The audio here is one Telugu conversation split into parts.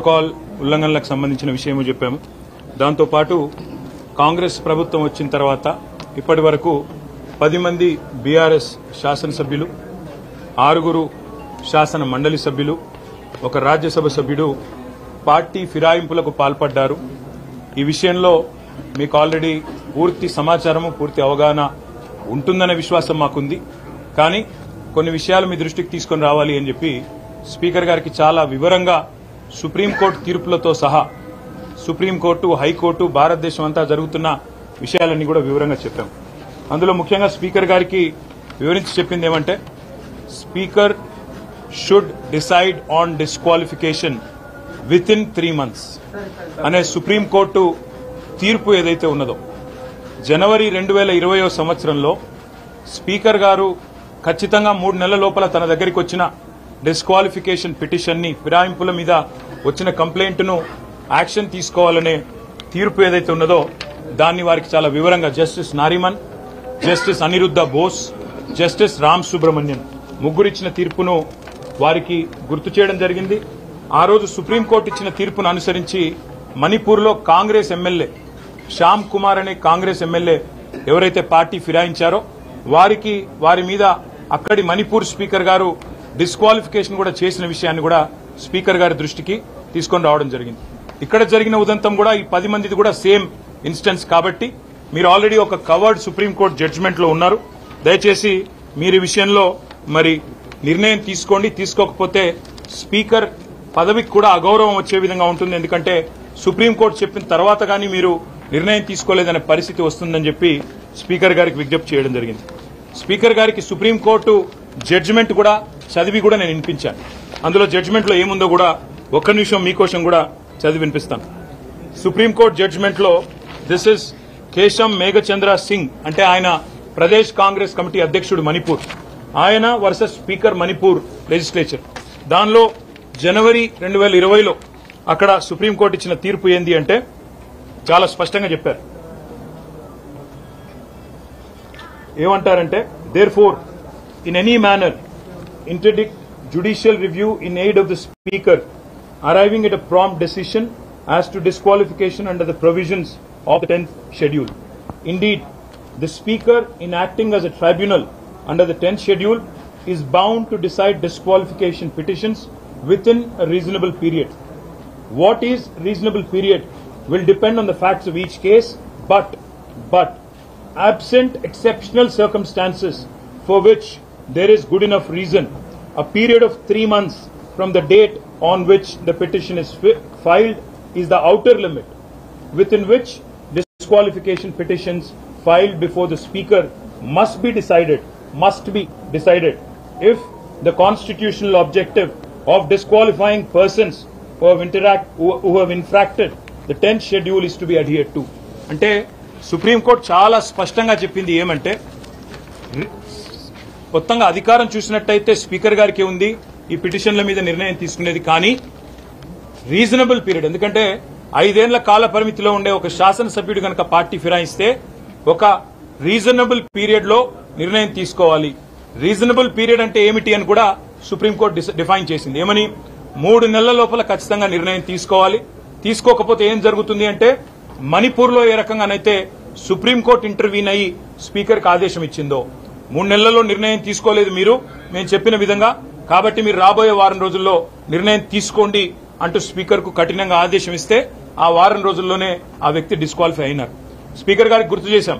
ప్రోటోకాల్ ఉల్లంఘనలకు సంబంధించిన విషయము చెప్పాము. దాంతో పాటు కాంగ్రెస్ ప్రభుత్వం వచ్చిన తర్వాత ఇప్పటి వరకు 10 మంది బీఆర్ఎస్ శాసనసభ్యులు, 6 శాసన మండలి సభ్యులు, 1 రాజ్యసభ సభ్యుడు పార్టీ ఫిరాయింపులకు పాల్పడ్డారు. ఈ విషయంలో మీకు ఆల్రెడీ పూర్తి సమాచారము, పూర్తి అవగాహన ఉంటుందనే విశ్వాసం మాకుంది. కానీ కొన్ని విషయాలు మీ దృష్టికి తీసుకొని రావాలి అని చెప్పి స్పీకర్ గారికి చాలా వివరంగా సుప్రీంకోర్టు తీర్పులతో సహా సుప్రీంకోర్టు, హైకోర్టు, భారతదేశం అంతా జరుగుతున్న విషయాలన్నీ కూడా వివరంగా చెప్పాం. అందులో ముఖ్యంగా స్పీకర్ గారికి వివరించి చెప్పింది ఏమంటే, speaker should decide on disqualification with in 3 months అనే సుప్రీంకోర్టు తీర్పు ఏదైతే ఉన్నదో, జనవరి 2020 సంవత్సరంలో స్పీకర్ గారు ఖచ్చితంగా 3 నెలల లోపల తన దగ్గరికి వచ్చిన డిస్క్వాలిఫికేషన్ పిటిషన్ ని, ఫిరాయింపుల మీద వచ్చిన కంప్లైంట్ ను యాక్షన్ తీసుకోవాలనే తీర్పు ఏదైతే ఉన్నదో దాన్ని వారికి చాలా వివరంగా justice Nariman, justice Aniruddha Bose, justice Ram Subramanian ముగ్గురిచ్చిన తీర్పును వారికి గుర్తు చేయడం జరిగింది. ఆ రోజు సుప్రీంకోర్టు ఇచ్చిన తీర్పును అనుసరించి మణిపూర్లో కాంగ్రెస్ ఎమ్మెల్యే శ్యామ్ కుమార్ అనే కాంగ్రెస్ ఎమ్మెల్యే ఎవరైతే పార్టీ ఫిరాయించారో వారి మీద అక్కడి మణిపూర్ స్పీకర్ గారు డిస్క్వాలిఫికేషన్ కూడా చేసిన విషయాన్ని కూడా స్పీకర్ గారి దృష్టికి తీసుకొని రావడం జరిగింది. ఇక్కడ జరిగిన ఉదంతం కూడా ఈ 10 మందిది కూడా సేమ్ ఇన్స్టెన్స్ కాబట్టి మీరు ఆల్రెడీ ఒక కవర్డ్ సుప్రీంకోర్టు జడ్జిమెంట్ లో ఉన్నారు. దయచేసి మీరు ఈ విషయంలో మరి నిర్ణయం తీసుకోండి. తీసుకోకపోతే స్పీకర్ పదవికి కూడా అగౌరవం వచ్చే విధంగా ఉంటుంది. ఎందుకంటే సుప్రీంకోర్టు చెప్పిన తర్వాత కానీ మీరు నిర్ణయం తీసుకోలేదనే పరిస్థితి వస్తుందని చెప్పి స్పీకర్ గారికి విజ్ఞప్తి చేయడం జరిగింది. స్పీకర్ గారికి సుప్రీంకోర్టు జడ్జిమెంట్ కూడా చదివి కూడా నేను వినిపించాను. అందులో జడ్జిమెంట్ లో ఏముందో కూడా ఒక్క నిమిషం మీకోసం కూడా చదివి వినిపిస్తాను. సుప్రీంకోర్టు జడ్జిమెంట్ లో దిస్ ఇస్ కేశం మేఘచంద్ర సింగ్, అంటే ఆయన ప్రదేశ్ కాంగ్రెస్ కమిటీ అధ్యక్షుడు మణిపూర్, ఆయన వర్సెస్ స్పీకర్ మణిపూర్ లెజిస్లేచర్. దానిలో జనవరి 2020లో అక్కడ సుప్రీంకోర్టు ఇచ్చిన తీర్పు ఏంది అంటే చాలా స్పష్టంగా చెప్పారు. ఏమంటారంటే, therefore in any manner interdict judicial review in aid of the speaker arriving at a prompt decision as to disqualification under the provisions of the 10th schedule. Indeed, the speaker in acting as a tribunal under the 10th schedule is bound to decide disqualification petitions within a reasonable period. What is reasonable period will depend on the facts of each case, but absent exceptional circumstances for which there is good enough reason, a period of 3 months from the date on which the petition is filed is the outer limit within which disqualification petitions filed before the speaker must be decided if the constitutional objective of disqualifying persons who have infracted the 10th schedule is to be adhered to. అంటే సుప్రీంకోర్టు చాలా స్పష్టంగా చెప్పింది ఏమంటే, మొత్తంగా అధికారం చూసినట్టయితే స్పీకర్ గారికి ఉంది ఈ పిటిషన్ల మీద నిర్ణయం తీసుకునేది. కానీ రీజనబుల్ పీరియడ్, ఎందుకంటే 5 ఏళ్ల కాల పరిమితిలో ఉండే ఒక శాసనసభ్యుడు కనుక పార్టీ ఫిరాయిస్తే ఒక రీజనబుల్ పీరియడ్ లో నిర్ణయం తీసుకోవాలి. రీజనబుల్ పీరియడ్ అంటే ఏమిటి అని కూడా సుప్రీంకోర్టు డిఫైన్ చేసింది. ఏమని, 3 నెలల లోపల ఖచ్చితంగా నిర్ణయం తీసుకోవాలి. తీసుకోకపోతే ఏం జరుగుతుంది అంటే, మణిపూర్ లో ఏ రకంగానైతే సుప్రీంకోర్టు ఇంటర్వ్యూన్ అయ్యి స్పీకర్ కి ఆదేశం ఇచ్చిందో, 3 నెలల్లో నిర్ణయం తీసుకోలేదు మీరు మేము చెప్పిన విధంగా, కాబట్టి మీరు రాబోయే వారం రోజుల్లో నిర్ణయం తీసుకోండి అంటూ స్పీకర్ కు కఠినంగా ఆదేశం ఇస్తే ఆ వారం రోజుల్లోనే ఆ వ్యక్తి డిస్క్వాలిఫై అయినారు. స్పీకర్ గారికి గుర్తు చేశాం,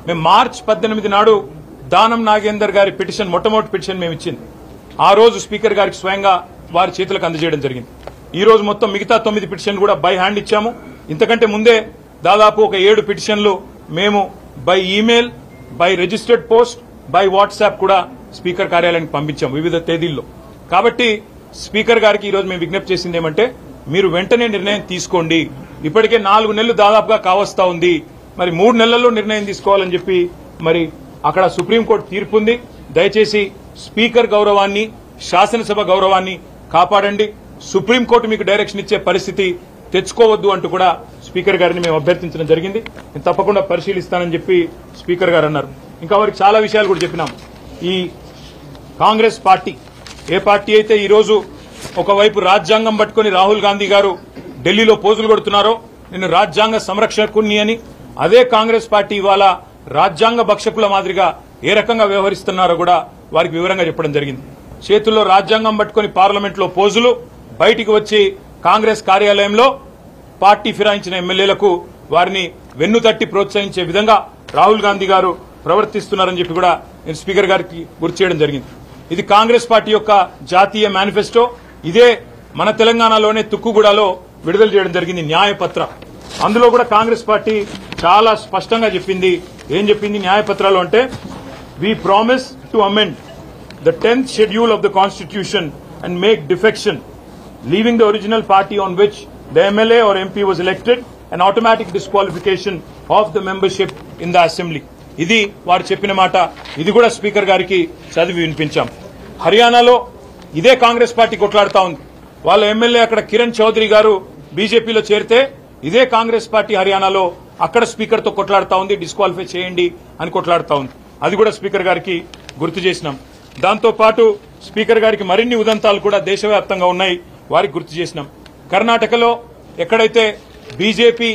మేము మార్చి 18 నాడు దానం నాగేందర్ గారి పిటిషన్, మొట్టమొదటి పిటిషన్ మేము ఇచ్చింది. ఆ రోజు స్పీకర్ గారికి స్వయంగా వారి చేతులకు అందజేయడం జరిగింది. ఈ రోజు మొత్తం మిగతా 9 పిటిషన్లు కూడా బై హ్యాండ్ ఇచ్చాము. ఇంతకంటే ముందే దాదాపు ఒక 7 పిటిషన్లు మేము by email, by registered post, by WhatsApp కూడా స్పీకర్ కార్యాలయానికి పంపించాము వివిధ తేదీల్లో. కాబట్టి స్పీకర్ గారికి ఈ రోజు మేము విజ్ఞప్తి చేసింది ఏమంటే, మీరు వెంటనే నిర్ణయం తీసుకోండి. ఇప్పటికే 4 నెలలు దాదాపుగా కావస్తా ఉంది, మరి 3 నెలల్లో నిర్ణయం తీసుకోవాలని చెప్పి మరి అక్కడ సుప్రీంకోర్టు తీర్పు ఉంది. దయచేసి స్పీకర్ గౌరవాన్ని, శాసనసభ గౌరవాన్ని కాపాడండి. సుప్రీంకోర్టు మీకు డైరెక్షన్ ఇచ్చే పరిస్థితి తెచ్చుకోవద్దు అంటూ కూడా స్పీకర్ గారిని మేము అభ్యర్థించడం జరిగింది. నేను తప్పకుండా పరిశీలిస్తానని చెప్పి స్పీకర్ గారు అన్నారు. ఇంకా వారికి చాలా విషయాలు కూడా చెప్పినాం. ఈ కాంగ్రెస్ పార్టీ ఏ పార్టీ అయితే ఈ రోజు ఒకవైపు రాజ్యాంగం పట్టుకుని రాహుల్ గాంధీ గారు ఢిల్లీలో పోజులు కొడుతున్నారో నేను రాజ్యాంగ సంరక్షకుని అని, అదే కాంగ్రెస్ పార్టీ ఇవాళ రాజ్యాంగ భక్షకుల మాదిరిగా ఏ రకంగా వ్యవహరిస్తున్నారో కూడా వారికి వివరంగా చెప్పడం జరిగింది. చేతుల్లో రాజ్యాంగం పట్టుకుని పార్లమెంట్లో పోజులు, బయటికి వచ్చి కాంగ్రెస్ కార్యాలయంలో పార్టీ ఫిరాయించిన ఎమ్మెల్యేలకు వారిని వెన్నుతట్టి ప్రోత్సహించే విధంగా రాహుల్ గాంధీ గారు ప్రవర్తిస్తున్నారని చెప్పి కూడా నేను స్పీకర్ గారికి గుర్తు చేయడం జరిగింది. ఇది కాంగ్రెస్ పార్టీ యొక్క జాతీయ మేనిఫెస్టో. ఇదే మన తెలంగాణలోనే తుక్కుగూడలో విడుదల చేయడం జరిగింది న్యాయపత్ర. అందులో కూడా కాంగ్రెస్ పార్టీ చాలా స్పష్టంగా చెప్పింది. ఏం చెప్పింది న్యాయపత్రాలు అంటే, we promise to amend the 10th schedule of the constitution and make defection, leaving the original party on which the MLA or MP was elected, an automatic disqualification of the membership in the assembly. ఇది వారు చెప్పిన మాట. ఇది కూడా స్పీకర్ గారికి చదివి వినిపించాం. హర్యానాలో ఇదే కాంగ్రెస్ పార్టీ కొట్లాడుతా ఉంది. వాళ్ళ ఎమ్మెల్యే అక్కడ కిరణ్ చౌదరి గారు బీజేపీలో చేరితే ఇదే కాంగ్రెస్ పార్టీ హర్యానాలో అక్కడ స్పీకర్ తో కొట్లాడుతా ఉంది, డిస్క్వాలిఫై చేయండి అని కొట్లాడుతా ఉంది. అది కూడా స్పీకర్ గారికి గుర్తు చేసినాం. దాంతో పాటు స్పీకర్ గారికి మరిన్ని ఉదంతాలు కూడా దేశవ్యాప్తంగా ఉన్నాయి, వారికి గుర్తు చేసినాం. కర్ణాటకలో ఎక్కడైతే బీజేపీ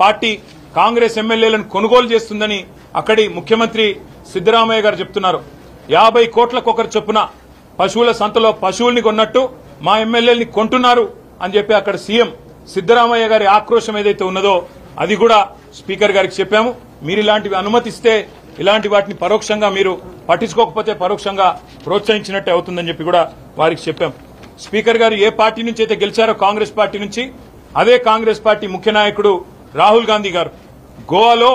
పార్టీ కాంగ్రెస్ ఎమ్మెల్యేలను కొనుగోలు చేస్తుందని అక్కడి ముఖ్యమంత్రి సిద్దరామయ్య గారు చెప్తున్నారు. 50 కోట్లకొకరు చొప్పున పశువుల సంతలో పశువుల్ని కొన్నట్టు మా ఎమ్మెల్యేలని కొంటున్నారు అని చెప్పి అక్కడ సీఎం సిద్దరామయ్య గారి ఆక్రోశం ఏదైతే ఉన్నదో అది కూడా స్పీకర్ గారికి చెప్పాము. మీరు ఇలాంటివి అనుమతిస్తే ఇలాంటి వాటిని పరోక్షంగా మీరు పట్టించుకోకపోతే పరోక్షంగా ప్రోత్సహించినట్టే అవుతుందని చెప్పి కూడా వారికి చెప్పాం. స్పీకర్ గారు ఏ పార్టీ నుంచి అయితే గెలిచారో కాంగ్రెస్ పార్టీ నుంచి, అదే కాంగ్రెస్ పార్టీ ముఖ్య నాయకుడు రాహుల్ గాంధీ గారు గోవాలో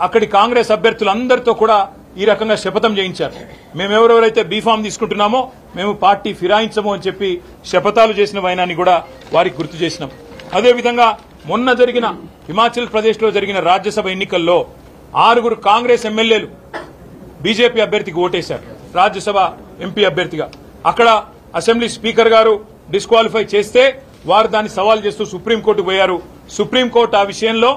అక్కడి కాంగ్రెస్ అభ్యర్థులందరితో కూడా ఈ రకంగా శపథం చేయించారు. మేమెవరెవరైతే బీఫామ్ తీసుకుంటున్నామో మేము పార్టీ ఫిరాయించము అని చెప్పి శపథాలు చేసిన వైనాన్ని కూడా వారికి గుర్తు చేసినాం. అదేవిధంగా మొన్న జరిగిన హిమాచల్ ప్రదేశ్ లో జరిగిన రాజ్యసభ ఎన్నికల్లో 6 కాంగ్రెస్ ఎమ్మెల్యేలు బీజేపీ అభ్యర్థికి ఓటేశారు, రాజ్యసభ ఎంపీ అభ్యర్థిగా. అక్కడ అసెంబ్లీ స్పీకర్ గారు డిస్క్వాలిఫై చేస్తే వారు దాన్ని సవాల్ చేస్తూ సుప్రీంకోర్టుకు పోయారు. సుప్రీంకోర్టు ఆ విషయంలో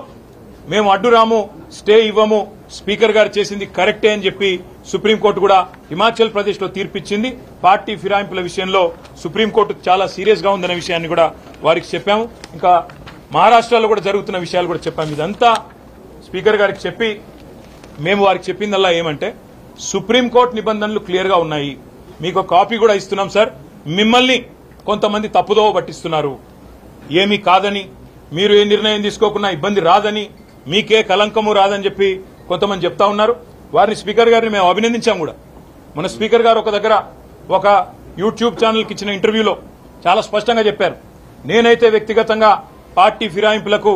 మేము అడ్డురాము, స్టే ఇవ్వము, స్పీకర్ గారు చేసింది కరెక్టే అని చెప్పి సుప్రీంకోర్టు కూడా హిమాచల్ ప్రదేశ్ లో తీర్పిచ్చింది. పార్టీ ఫిరాయింపుల విషయంలో సుప్రీంకోర్టు చాలా సీరియస్ గా ఉందనే విషయాన్ని కూడా వారికి చెప్పాము. ఇంకా మహారాష్ట్రలో కూడా జరుగుతున్న విషయాలు కూడా చెప్పాము. ఇదంతా స్పీకర్ గారికి చెప్పి మేము వారికి చెప్పిందల్లా ఏమంటే, సుప్రీంకోర్టు నిబంధనలు క్లియర్ గా ఉన్నాయి, మీకు కాపీ కూడా ఇస్తున్నాం సార్, మిమ్మల్ని కొంతమంది తప్పుదోవ పట్టిస్తున్నారు, ఏమీ కాదని, మీరు ఏ నిర్ణయం తీసుకోకున్నా ఇబ్బంది రాదని, మీకే కలంకము రాదని చెప్పి కొంతమంది చెప్తా ఉన్నారు. వారిని స్పీకర్ గారిని మేము అభినందించాం కూడా. మన స్పీకర్ గారు ఒక దగ్గర ఒక యూట్యూబ్ ఛానల్కి ఇచ్చిన ఇంటర్వ్యూలో చాలా స్పష్టంగా చెప్పారు, నేనైతే వ్యక్తిగతంగా పార్టీ ఫిరాయింపులకు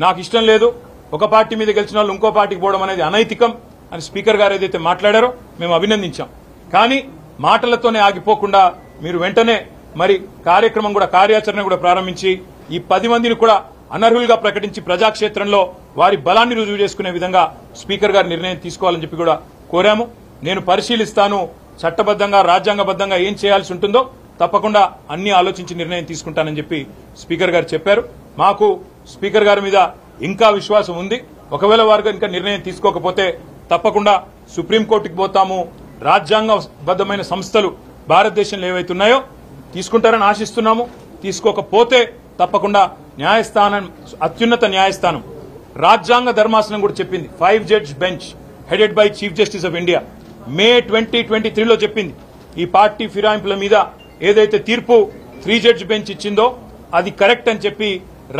నాకు ఇష్టం లేదు, ఒక పార్టీ మీద గెలిచిన వాళ్ళు ఇంకో పార్టీకి పోవడం అనేది అనైతికం అని స్పీకర్ గారు ఏదైతే మాట్లాడారో మేము అభినందించాం. కానీ మాటలతోనే ఆగిపోకుండా మీరు వెంటనే మరి కార్యక్రమం కూడా, కార్యాచరణ కూడా ప్రారంభించి ఈ 10 మందిని కూడా అనర్హులుగా ప్రకటించి ప్రజాక్షేత్రంలో వారి బలాన్ని రుజువు చేసుకునే విధంగా స్పీకర్ గారు నిర్ణయం తీసుకోవాలని చెప్పి కూడా కోరాము. నేను పరిశీలిస్తాను, చట్టబద్దంగా రాజ్యాంగబద్దంగా ఏం చేయాల్సి ఉంటుందో తప్పకుండా అన్ని ఆలోచించి నిర్ణయం తీసుకుంటానని చెప్పి స్పీకర్ గారు చెప్పారు. మాకు స్పీకర్ గారి మీద ఇంకా విశ్వాసం ఉంది. ఒకవేళ వారు ఇంకా నిర్ణయం తీసుకోకపోతే తప్పకుండా సుప్రీంకోర్టుకి పోతాము. రాజ్యాంగబద్దమైన సంస్థలు భారతదేశంలో ఏవైతున్నాయో తీసుకుంటారని ఆశిస్తున్నాము. తీసుకోకపోతే తప్పకుండా న్యాయస్థానం, అత్యున్నత న్యాయస్థానం రాజ్యాంగ ధర్మాసనం కూడా చెప్పింది, 5 judge bench headed by chief justice of India May 2023లో చెప్పింది, ఈ పార్టీ ఫిరాయింపుల మీద ఏదైతే తీర్పు 3 జడ్జ్ బెంచ్ ఇచ్చిందో అది కరెక్ట్ అని చెప్పి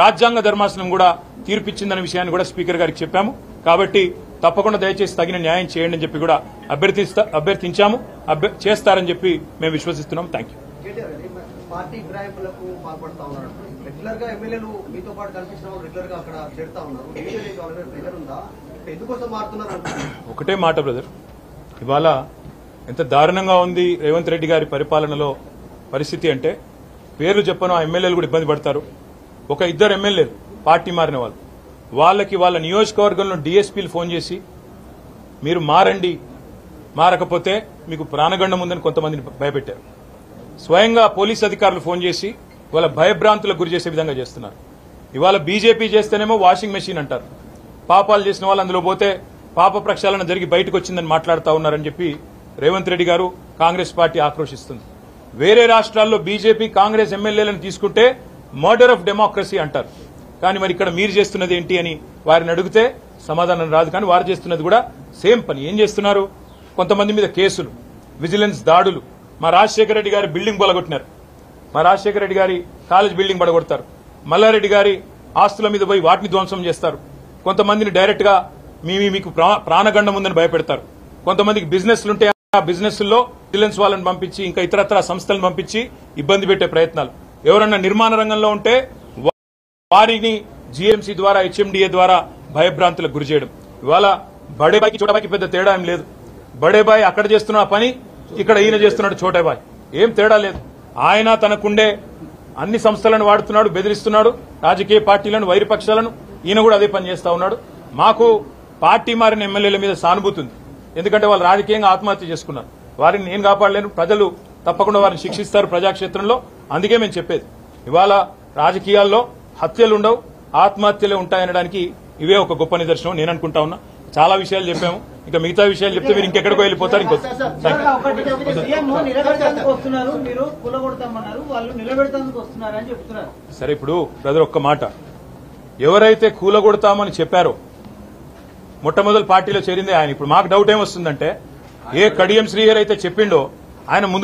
రాజ్యాంగ ధర్మాసనం కూడా తీర్పిచ్చిందనే విషయాన్ని కూడా స్పీకర్ గారికి చెప్పాము. కాబట్టి తప్పకుండా దయచేసి తగిన న్యాయం చేయండి అని చెప్పి కూడా అభ్యర్థించాము, చేస్తారని చెప్పి మేము విశ్వసిస్తున్నాం. Thank you. పార్టీ ఫిరాయింపులకు పాల్పడతా ఉన్నారు. రెగ్యులర్ గా ఎమ్మెల్యేలు మీతో పాటు కనిపించిన రెగ్యులర్ గా అక్కడ చేరుతా ఉన్నారు. ప్రెజర్ ఉందా, ఎందుకోసం మారుతున్నారు? ఒకటే మాట బ్రదర్, ఇవాళ ఎంత దారుణంగా ఉంది రేవంత్ రెడ్డి గారి పరిపాలనలో పరిస్థితి అంటే, పేర్లు చెప్పను, ఆ ఎమ్మెల్యేలు కూడా ఇబ్బంది పడతారు. ఒక 2 ఎమ్మెల్యేలు పార్టీ మారిన వాళ్ళు, వాళ్ళకి వాళ్ళ నియోజకవర్గంలో డీఎస్పీలు ఫోన్ చేసి మీరు మారండి, మారకపోతే మీకు ప్రాణగండం ఉందని కొంతమందిని భయపెట్టారు. స్వయంగా పోలీస్ అధికారులు ఫోన్ చేసి వాళ్ళ భయభ్రాంతులకు గురి చేసే విధంగా చేస్తున్నారు. ఇవాళ బీజేపీ చేస్తేనేమో వాషింగ్ మెషిన్ అంటారు, పాపాలు చేసిన వాళ్ళు అందులో పోతే పాప ప్రక్షాళన జరిగి బయటకు వచ్చిందని మాట్లాడుతూ ఉన్నారని చెప్పి రేవంత్ రెడ్డి గారు, కాంగ్రెస్ పార్టీ ఆక్రోశిస్తుంది. వేరే రాష్ట్రాల్లో బీజేపీ కాంగ్రెస్ ఎమ్మెల్యేలను తీసుకుంటే మర్డర్ ఆఫ్ డెమోక్రసీ అంటారు. కానీ మరి ఇక్కడ మీరు చేస్తున్నది ఏంటి అని వారిని అడిగితే సమాధానం రాదు. కానీ వారు చేస్తున్నది కూడా సేమ్ పని. ఏం చేస్తున్నారు? కొంతమంది మీద కేసులు, విజిలెన్స్ దాడులు. మా రాజశేఖర రెడ్డి గారి బిల్డింగ్ పడగొట్టినారు. మా రాజశేఖర రెడ్డి గారి కాలేజ్ బిల్డింగ్ పడగొడతారు. మల్లారెడ్డి గారి ఆస్తుల మీద పోయి వాటిని ధ్వంసం చేస్తారు. కొంతమందిని డైరెక్ట్ గా మీకు ప్రాణగండం ఉందని భయపెడతారు. కొంతమందికి బిజినెస్లుంటే ఆ బిజినెస్ల్లో విజిలెన్స్ వాళ్ళని పంపించి ఇంకా ఇతరత్ర సంస్థలను పంపించి ఇబ్బంది పెట్టే ప్రయత్నాలు. ఎవరన్నా నిర్మాణ రంగంలో ఉంటే వారిని జీఎంసీ ద్వారా, హెచ్ఎండిఏ ద్వారా భయభ్రాంతులకు గురి చేయడం. ఇవాళ బడేబాయికి చోటాబాయికి పెద్ద తేడా ఏం లేదు. బడేబాయి అక్కడ చేస్తున్న పని ఇక్కడ ఈయన చేస్తున్నాడు చోటాబాయి. ఏం తేడా లేదు. ఆయన తనకుండే అన్ని సంస్థలను వాడుతున్నాడు, బెదిరిస్తున్నాడు రాజకీయ పార్టీలను, వైరపక్షాలను. ఈయన కూడా అదే పని చేస్తా ఉన్నాడు. మాకు పార్టీ మారిన ఎమ్మెల్యేల మీద సానుభూతి ఉంది. ఎందుకంటే వాళ్ళు రాజకీయంగా ఆత్మహత్య చేసుకున్నారు. వారిని నేను కాపాడలేను. ప్రజలు తప్పకుండా వారిని శిక్షిస్తారు ప్రజాక్షేత్రంలో. అందుకే మేము చెప్పేది ఇవాళ రాజకీయాల్లో హత్యలు ఉండవు, ఆత్మహత్యలే ఉంటాయనడానికి ఇవే ఒక గొప్ప నిదర్శనం నేను అనుకుంటా ఉన్నా. చాలా విషయాలు చెప్పాము. ఇంకా మిగతా విషయాలు చెప్తే మీరు ఇంకెక్కడికో వెళ్ళిపోతారు. సరే, ఇప్పుడు బ్రదర్ ఒక్క మాట, ఎవరైతే కూలగొడతామని చెప్పారో మొట్టమొదటి పార్టీలో చేరిందే ఆయన. ఇప్పుడు మాకు డౌట్ ఏమొస్తుందంటే, ఏ కడియం శ్రీహరి అయితే చెప్పిండో ఆయన ముందు